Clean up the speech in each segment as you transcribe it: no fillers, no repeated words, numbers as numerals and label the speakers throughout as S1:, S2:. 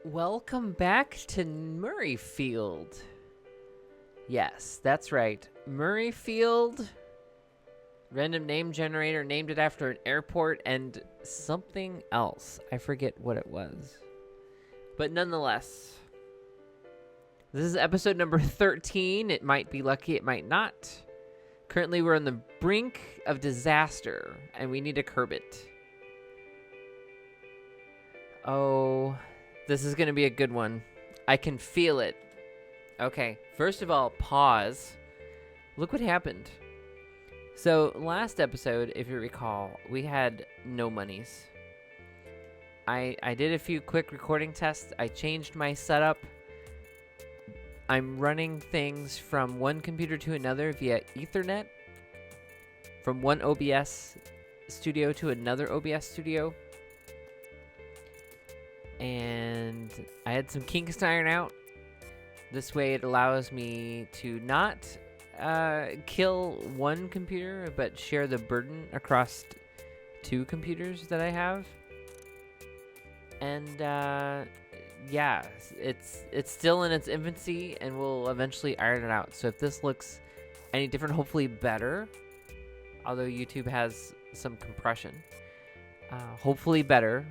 S1: Welcome back to Murrayfield. Yes, that's right. Murrayfield, random name generator, named it after an airport and something else. I forget what it was. But nonetheless, this is episode number 13. It might be lucky, it might not. Currently, we're on the brink of disaster, and we need to curb it. Oh, this is going to be a good one. I can feel it. Okay, first of all, pause. Look what happened. So, last episode, if you recall, we had no monies. I did a few quick recording tests. I changed my setup. I'm running things from one computer to another via Ethernet. From one OBS studio to another OBS studio. And I had some kinks to iron out. This way it allows me to not kill one computer, but share the burden across two computers that I have. And yeah, it's still in its infancy, and we'll eventually iron it out. So if this looks any different, hopefully better, although YouTube has some compression, hopefully better.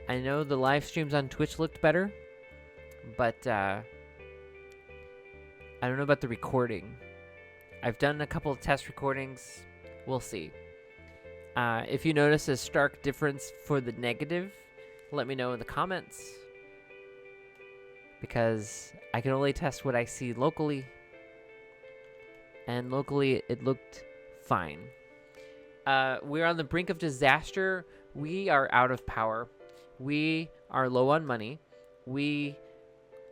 S1: I know the live streams on Twitch looked better, but I don't know about the recording. I've done a couple of test recordings. We'll see. If you notice a stark difference for the negative, let me know in the comments, because I can only test what I see locally, and locally it looked fine. We're on the brink of disaster. We are out of power. We are low on money. We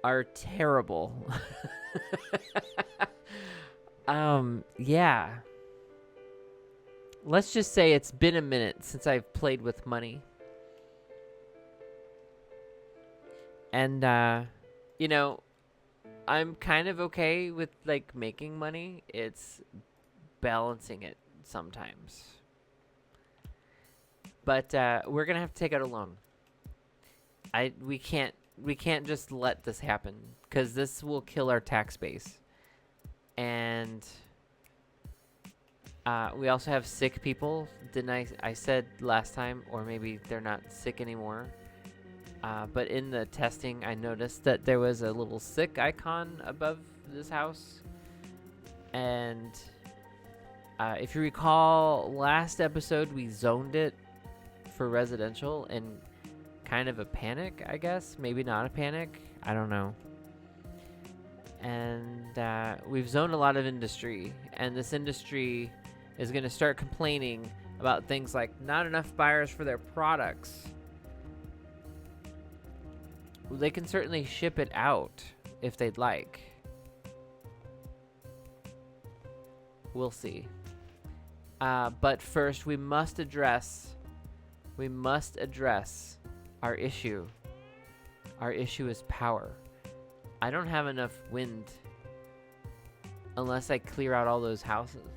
S1: are terrible. Yeah. Let's just say it's been a minute since I've played with money. And, you know, I'm kind of okay with, like, making money. It's balancing it sometimes. But, we're going to have to take out a loan. We can't just let this happen, because this will kill our tax base. And we also have sick people. Didn't I said last time, or maybe they're not sick anymore. But in the testing, I noticed that there was a little sick icon above this house. And if you recall, last episode we zoned it for residential, and kind of a panic, I guess. Maybe not a panic. I don't know. And we've zoned a lot of industry, and this industry is going to start complaining about things like not enough buyers for their products. They can certainly ship it out if they'd like. We'll see. But first, we must address our issue. Our issue is power. I don't have enough wind unless I clear out all those houses.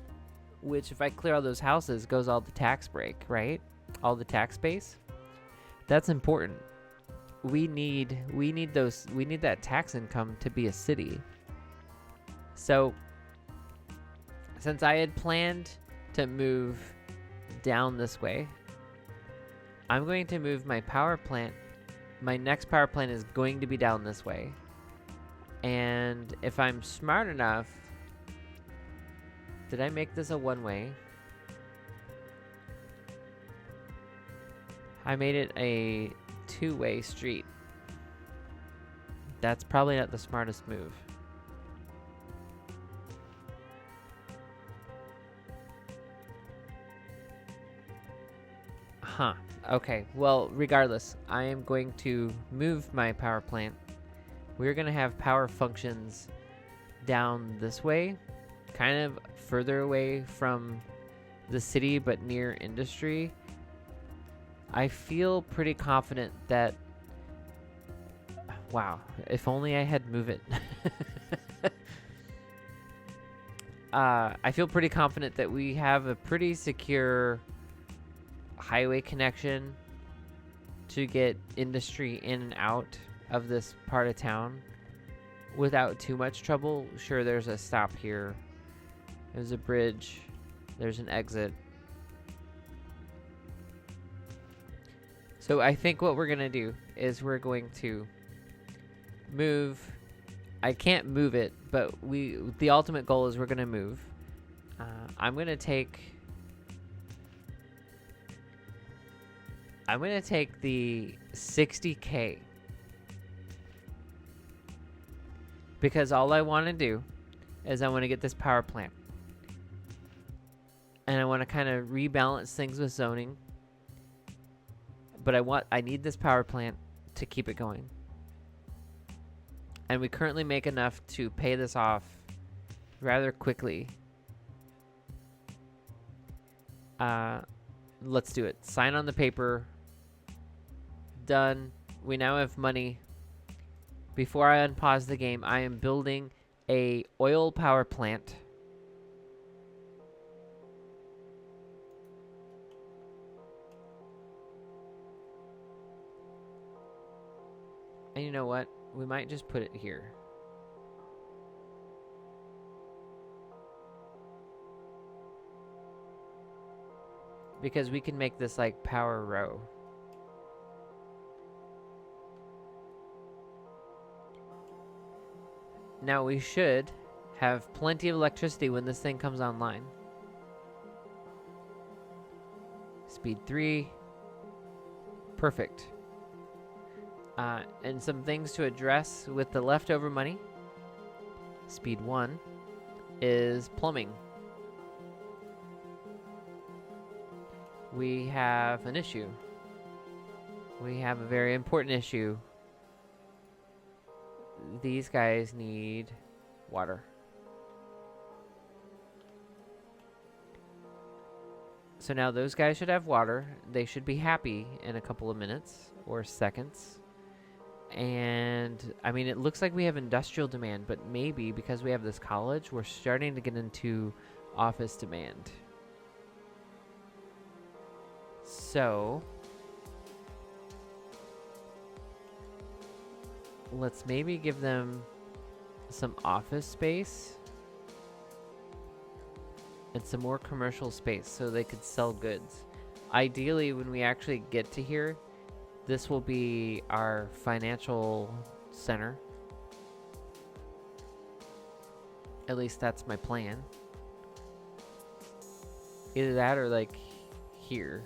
S1: Which, if I clear all those houses, goes all the tax break, right? All the tax base. That's important. We need that tax income to be a city. So, since I had planned to move down this way, I'm going to move my power plant. My next power plant is going to be down this way. And if I'm smart enough... Did I make this a one-way? I made it a two-way street. That's probably not the smartest move. Huh. Okay, well, regardless, I am going to move my power plant. We're going to have power functions down this way, kind of further away from the city, but near industry. I feel pretty confident that... Wow, if only I had moved it. I feel pretty confident that we have a pretty secure highway connection to get industry in and out of this part of town without too much trouble. Sure, there's a stop here. There's a bridge. There's an exit. So I think what we're going to do is we're going to move. I can't move it, but the ultimate goal is we're going to move. I'm going to take the 60K. Because all I want to do is I want to get this power plant. And I want to kind of rebalance things with zoning. But I need this power plant to keep it going. And we currently make enough to pay this off rather quickly. Let's do it. Sign on the paper. Done. We now have money. Before I unpause the game, I am building a oil power plant. And you know what? We might just put it here. Because we can make this like power row. Now we should have plenty of electricity when this thing comes online. Speed 3. Perfect. And some things to address with the leftover money. Speed 1 is plumbing. We have an issue. We have a very important issue. These guys need water. So now those guys should have water. They should be happy in a couple of minutes or seconds. And I mean, it looks like we have industrial demand, but maybe because we have this college, we're starting to get into office demand. So let's maybe give them some office space and some more commercial space so they could sell goods. Ideally, when we actually get to here, this will be our financial center. At least that's my plan. Either that or like here.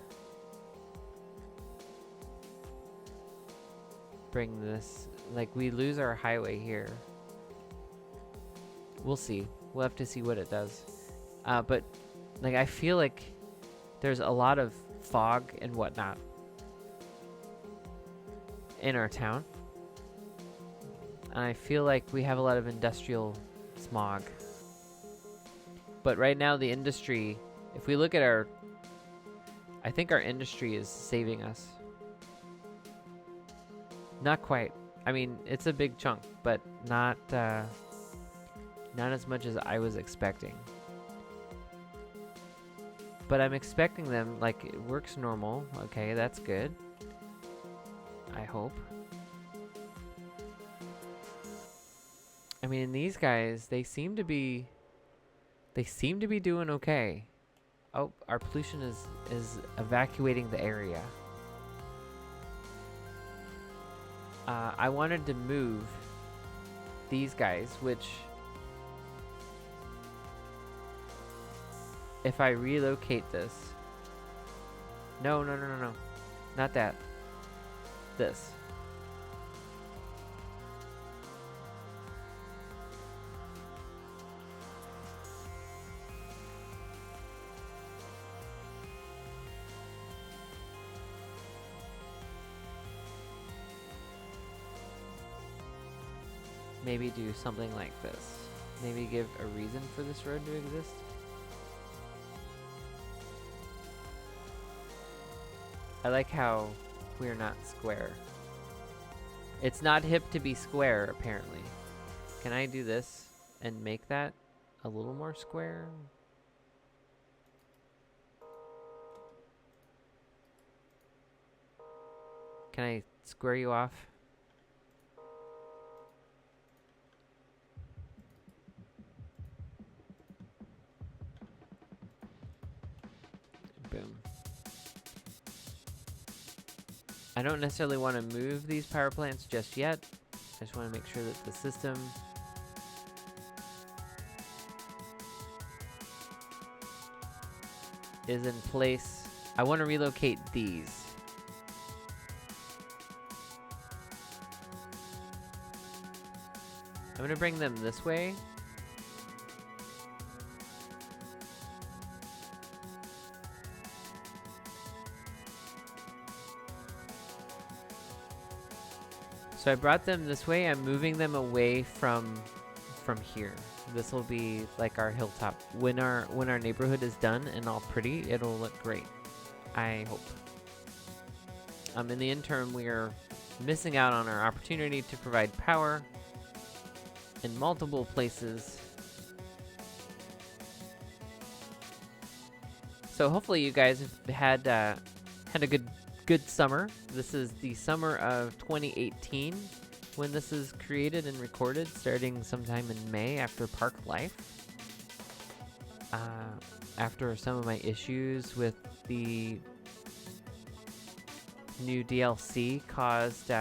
S1: Bring this, like we lose our highway here. We'll see. We'll have to see what it does. But like I feel like there's a lot of fog and whatnot in our town. And I feel like we have a lot of industrial smog. But right now the industry, if we look at I think our industry is saving us. Not quite. I mean, it's a big chunk, but not as much as I was expecting. But I'm expecting them, like, it works normal. Okay, that's good. I hope. I mean, these guys, they seem to be doing okay. Oh, our pollution is evacuating the area. I wanted to move these guys, which if I relocate this, no, not that, this. Maybe do something like this. Maybe give a reason for this road to exist. I like how we're not square. It's not hip to be square, apparently. Can I do this and make that a little more square? Can I square you off? Boom. I don't necessarily want to move these power plants just yet. I just want to make sure that the system is in place. I want to relocate these. I'm going to bring them this way. So I brought them this way. I'm moving them away from here. This will be like our hilltop. When our neighborhood is done and all pretty, it'll look great. I hope. In the interim, we are missing out on our opportunity to provide power in multiple places. So hopefully you guys have had a good summer. This is the summer of 2018 when this is created and recorded, starting sometime in May after Park Life. After some of my issues with the new DLC caused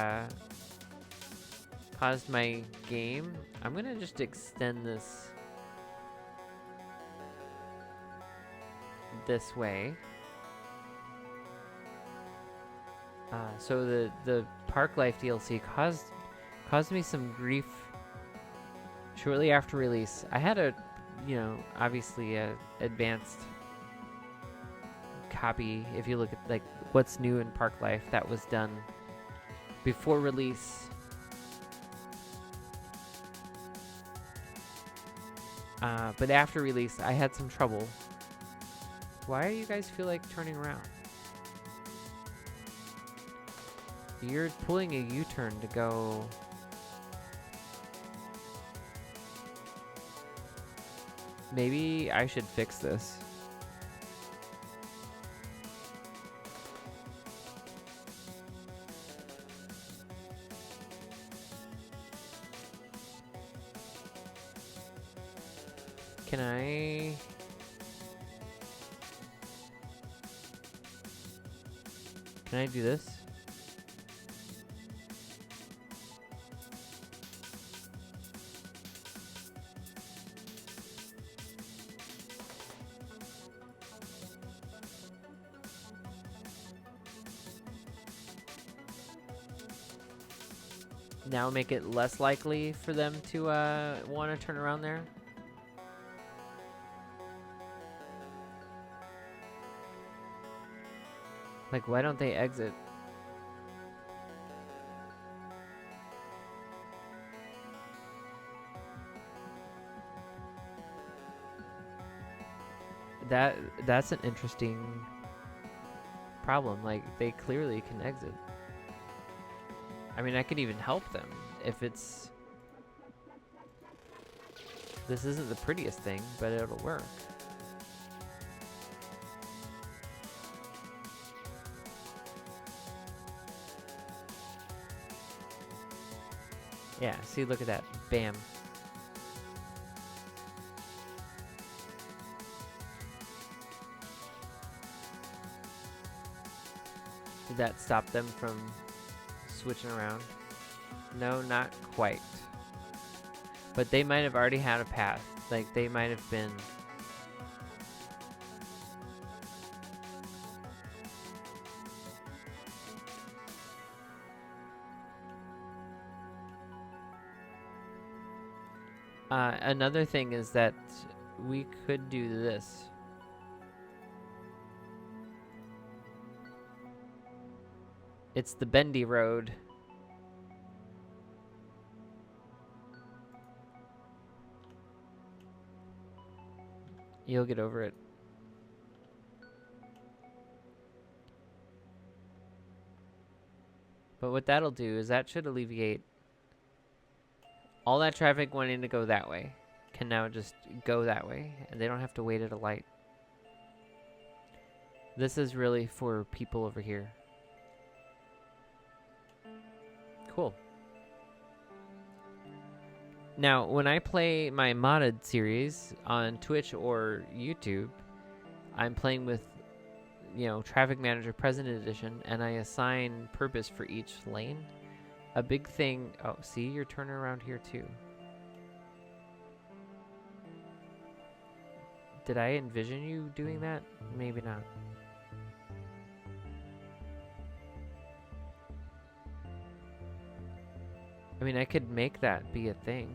S1: my game. I'm gonna just extend this way. So the Park Life DLC caused me some grief shortly after release. I had obviously a advanced copy. If you look at like what's new in Park Life, that was done before release. But after release, I had some trouble. Why do you guys feel like turning around? You're pulling a U-turn to go. Maybe I should fix this. Can I do this? Now make it less likely for them to want to turn around there. Like, why don't they exit? That's an interesting problem. Like, they clearly can exit. I mean, I could even help them if it's... This isn't the prettiest thing, but it'll work. Yeah, see, look at that. Bam. Did that stop them from switching around? No, not quite. But they might have already had a path. Like, they might have been... Another thing is that we could do this. It's the bendy road. You'll get over it. But what that'll do is that should alleviate all that traffic wanting to go that way. Can now just go that way, and they don't have to wait at a light. This is really for people over here. Cool. Now, when I play my modded series on Twitch or YouTube, I'm playing with, Traffic Manager President Edition, and I assign purpose for each lane. A big thing... Oh, see? You're turning around here, too. Did I envision you doing that? Maybe not. I mean, I could make that be a thing.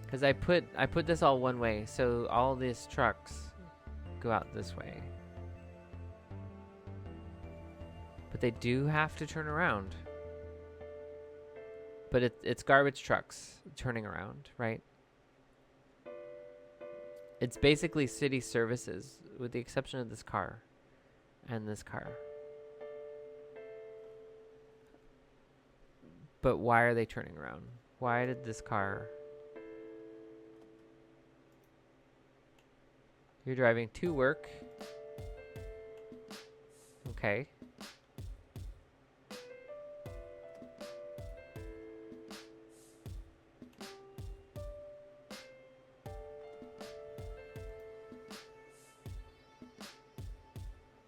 S1: Because I put this all one way, so all these trucks go out this way. But they do have to turn around. But it's garbage trucks turning around, right? It's basically city services, with the exception of this car and this car. But why are they turning around? Why did this car... You're driving to work. Okay.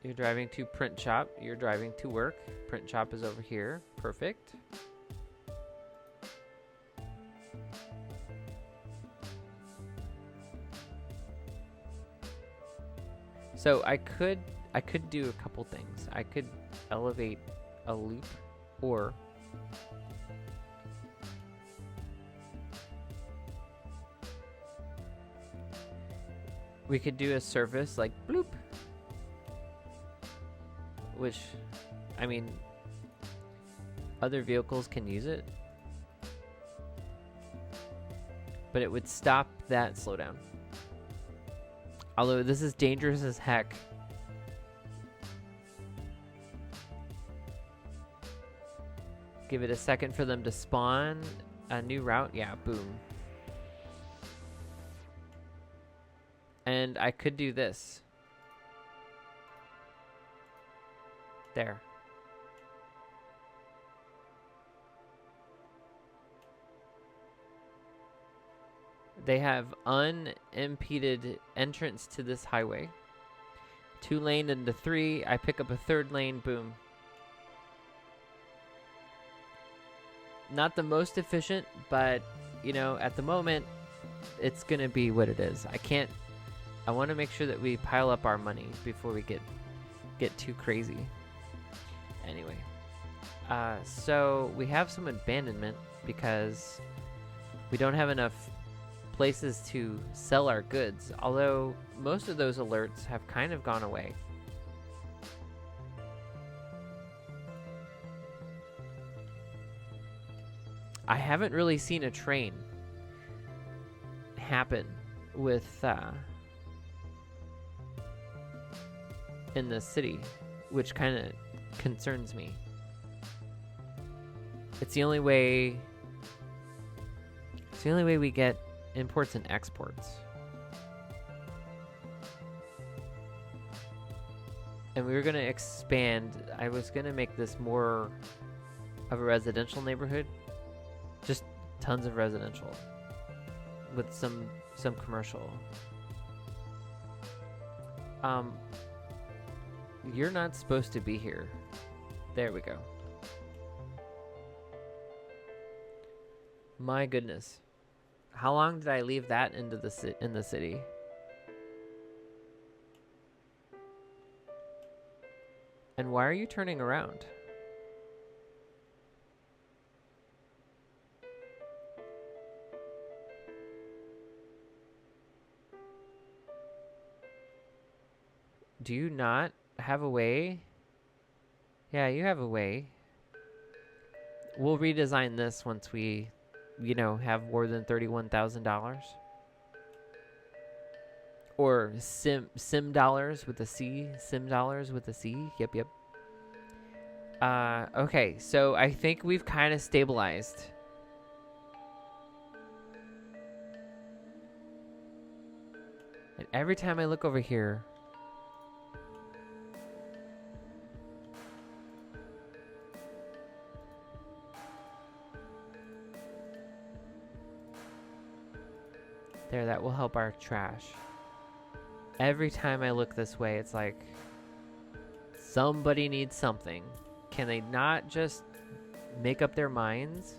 S1: You're driving to print shop. You're driving to work. Print shop is over here. Perfect. So I could do a couple things. I could elevate a loop, or we could do a surface like bloop, which, I mean, other vehicles can use it, but it would stop that slowdown. Although this is dangerous as heck. Give it a second for them to spawn a new route. Yeah, boom. And I could do this. There. They have unimpeded entrance to this highway. 2 lane into 3. I pick up a 3rd lane. Boom. Not the most efficient, but, at the moment, it's going to be what it is. I want to make sure that we pile up our money before we get too crazy. Anyway. So we have some abandonment because we don't have enough places to sell our goods, although most of those alerts have kind of gone away. I haven't really seen a train happen with in the city, which kind of concerns me. It's the only way we get imports and exports. And we were going to expand. I was going to make this more of a residential neighborhood. Just tons of residential with some commercial. You're not supposed to be here. There we go. My goodness. How long did I leave that in the city? And why are you turning around? Do you not have a way? Yeah, you have a way. We'll redesign this once we, have more than $31,000. Or sim dollars with a C. Sim dollars with a C. Yep. Okay, so I think we've kind of stabilized. And every time I look over here, There, that will help our trash. Every time I look this way, it's like somebody needs something. Can they not just make up their minds?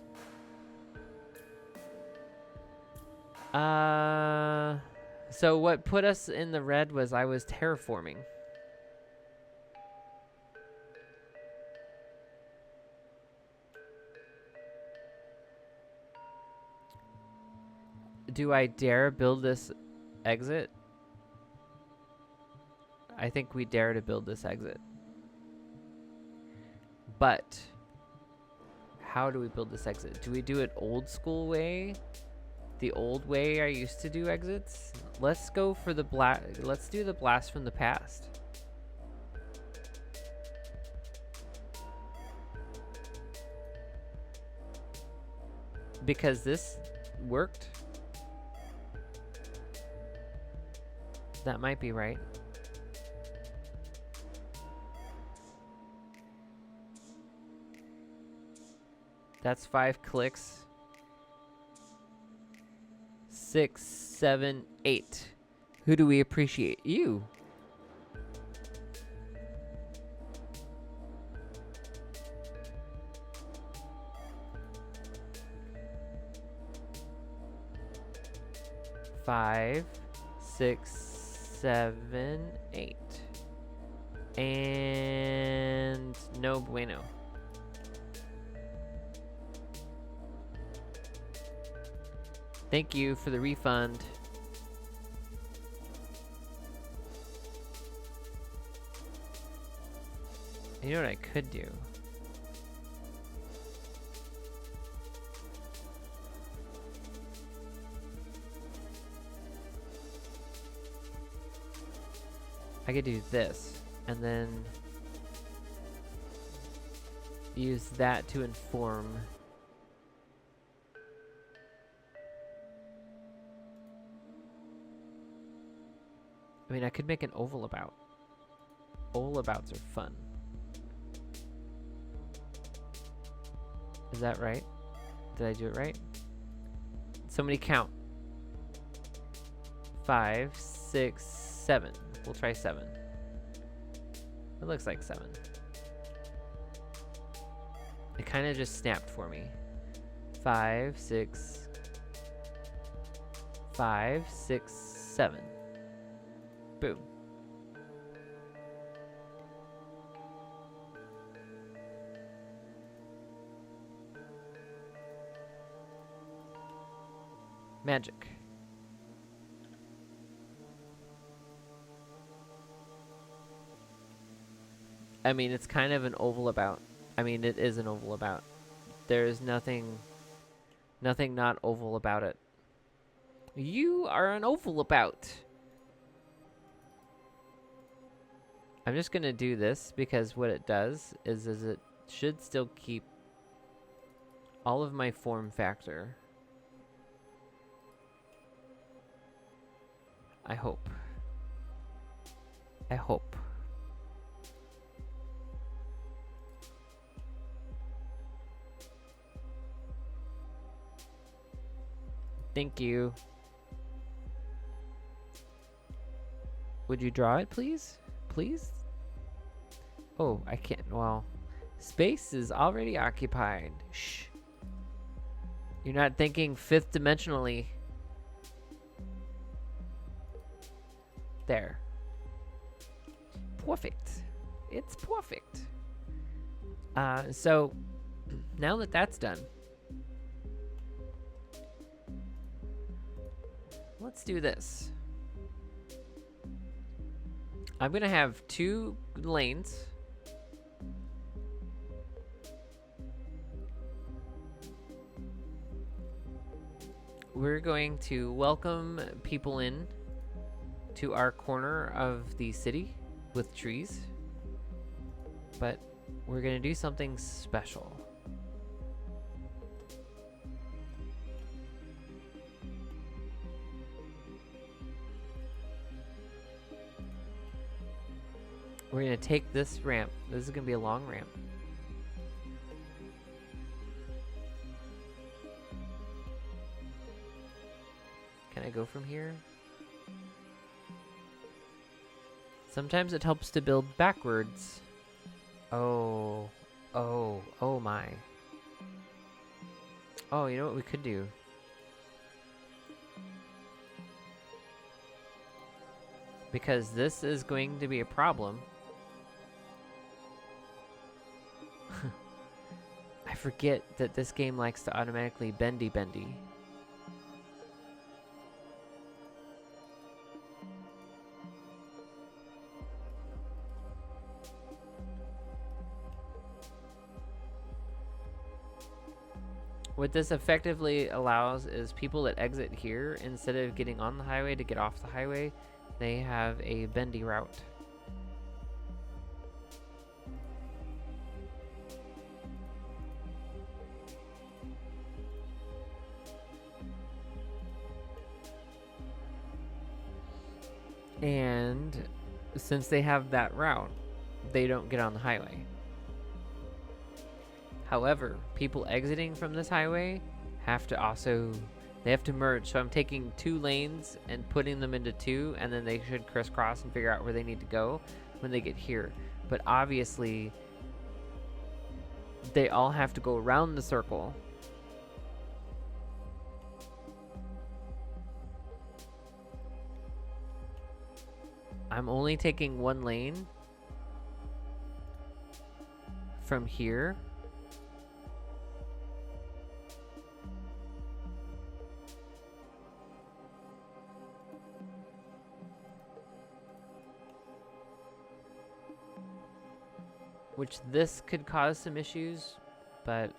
S1: So what put us in the red was I was terraforming. Do I dare build this exit? I think we dare to build this exit. But how do we build this exit? Do we do it old school way? The old way I used to do exits? Let's go for the let's do the blast from the past. Because this worked. That might be right. That's 5 clicks. 6, 7, 8. Who do we appreciate? You. Five, 6, 7, 8. And no bueno. Thank you for the refund. You know what I could do? I could do this and then use that to inform. I mean, I could make an oval about. Oval abouts are fun. Is that right? Did I do it right? Somebody count. 5, 6, 7. We'll try 7. It looks like 7. It kind of just snapped for me. 5, 6, 5, 6, 7. Boom. Magic. I mean, it's kind of an oval about. I mean, it is an oval about. There is nothing not oval about it. You are an oval about. I'm just going to do this because what it does is it should still keep all of my form factor. I hope. I hope. Thank you. Would you draw it, please? Please? Oh, I can't. Well, space is already occupied. Shh. You're not thinking fifth dimensionally. There. Perfect. It's perfect. So, now that that's done, let's do this. I'm going to have 2 lanes. We're going to welcome people in to our corner of the city with trees. But we're going to do something special. We're going to take this ramp. This is going to be a long ramp. Can I I go from here? Sometimes it helps to build backwards. Oh my. Oh, you know what we could do? Because this is going to be a problem. I forget that this game likes to automatically bendy. What this effectively allows is people that exit here, instead of getting on the highway to get off the highway, they have a bendy route. And since they have that route, they don't get on the highway. However, people exiting from this highway have to merge. So I'm taking 2 lanes and putting them into 2, and then they should crisscross and figure out where they need to go when they get here. But obviously, they all have to go around the circle. I'm only taking 1 lane from here. Which this could cause some issues, but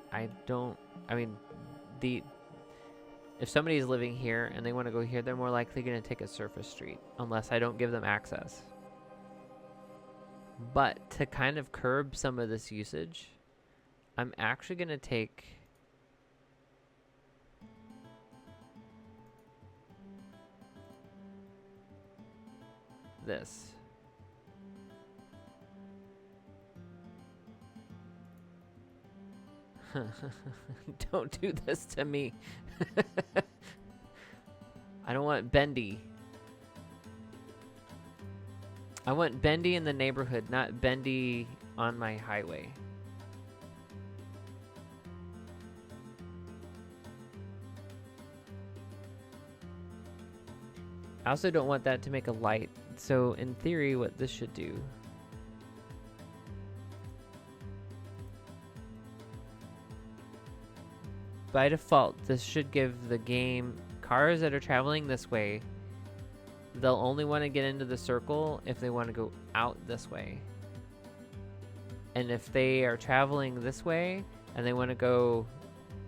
S1: if somebody's living here and they want to go here, they're more likely going to take a surface street unless I don't give them access. But to kind of curb some of this usage, I'm actually going to take this. Don't do this to me. I don't want bendy. I want bendy in the neighborhood, not bendy on my highway. I also don't want that to make a light. So in theory, what this should do by default, this should give the game cars that are traveling this way, they'll only want to get into the circle if they want to go out this way. And if they are traveling this way and they want to go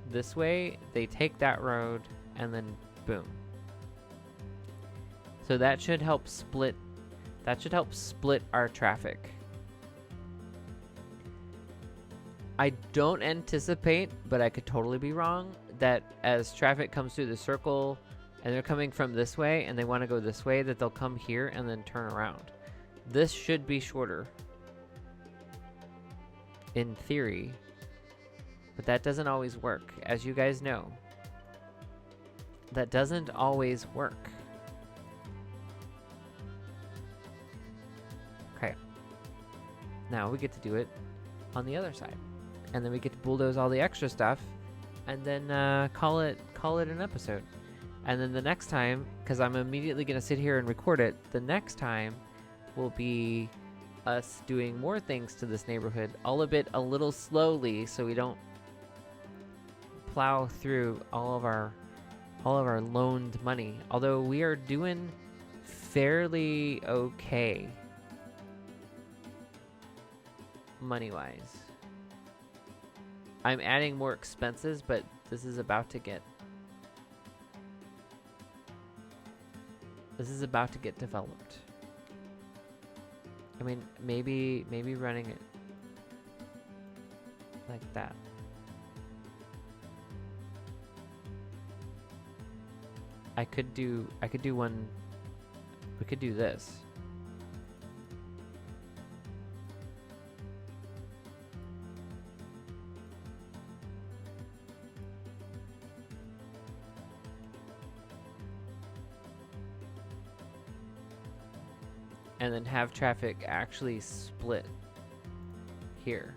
S1: this way, they take that road and then boom. So that should help split our traffic. I don't anticipate, but I could totally be wrong, that as traffic comes through the circle and they're coming from this way and they want to go this way, that they'll come here and then turn around. This should be shorter in theory, but that doesn't always work. As you guys know, that doesn't always work. Okay. Now we get to do it on the other side. And then we get to bulldoze all the extra stuff, and then call it an episode. And then the next time, because I'm immediately going to sit here and record it, the next time will be us doing more things to this neighborhood, albeit a little slowly, so we don't plow through all of our loaned money. Although we are doing fairly okay money-wise. I'm adding more expenses, but this is about to get developed. I mean, maybe running it like that. I could do one. We could do this. and then have traffic actually split here.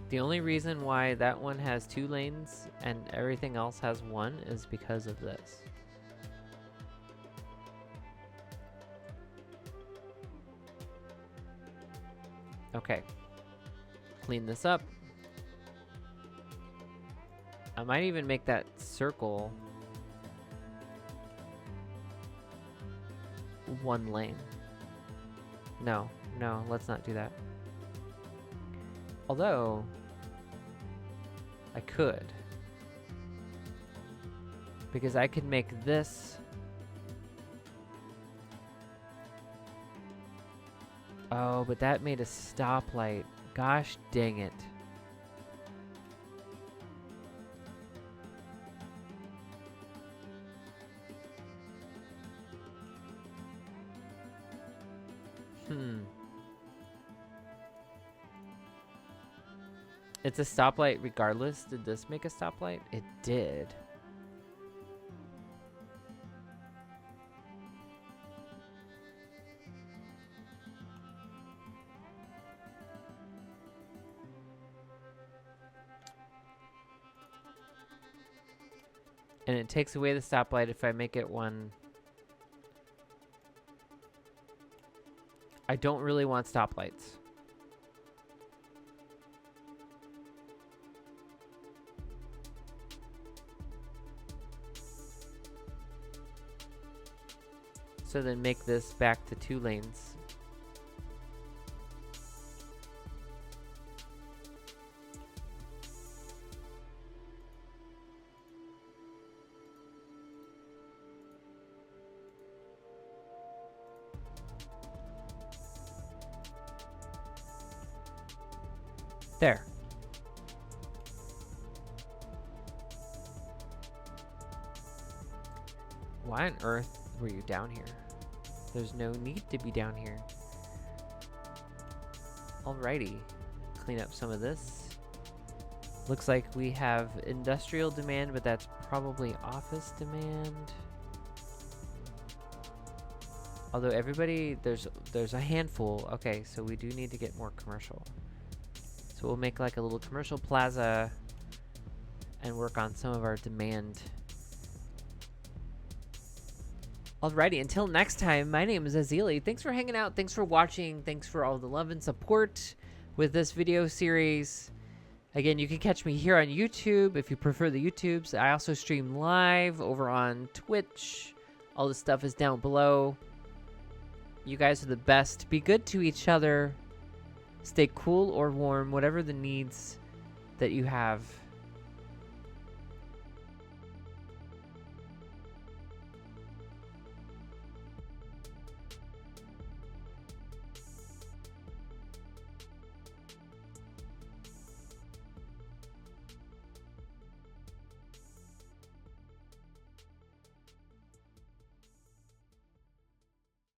S1: The only reason why that one has 2 lanes and everything else has 1 is because of this. Okay. Clean this up. I might even make that circle 1 lane. No, let's not do that. Although, I could. Because I could make this... Oh, but that made a stoplight. Gosh dang it. It's a stoplight regardless. Did this make a stoplight? It did. And it takes away the stoplight if I make it 1. I don't really want stoplights. So then make this back to 2 lanes. There. Why on earth were you down here? There's no need to be down here. Alrighty. Clean up some of this. Looks like we have industrial demand, but that's probably office demand. Although everybody, there's a handful. Okay, so we do need to get more commercial. So we'll make like a little commercial plaza and work on some of our demand. Alrighty, until next time, my name is Azili. Thanks for hanging out. Thanks for watching. Thanks for all the love and support with this video series. Again, you can catch me here on YouTube if you prefer the YouTubes. I also stream live over on Twitch. All the stuff is down below. You guys are the best. Be good to each other. Stay cool or warm, whatever the needs that you have.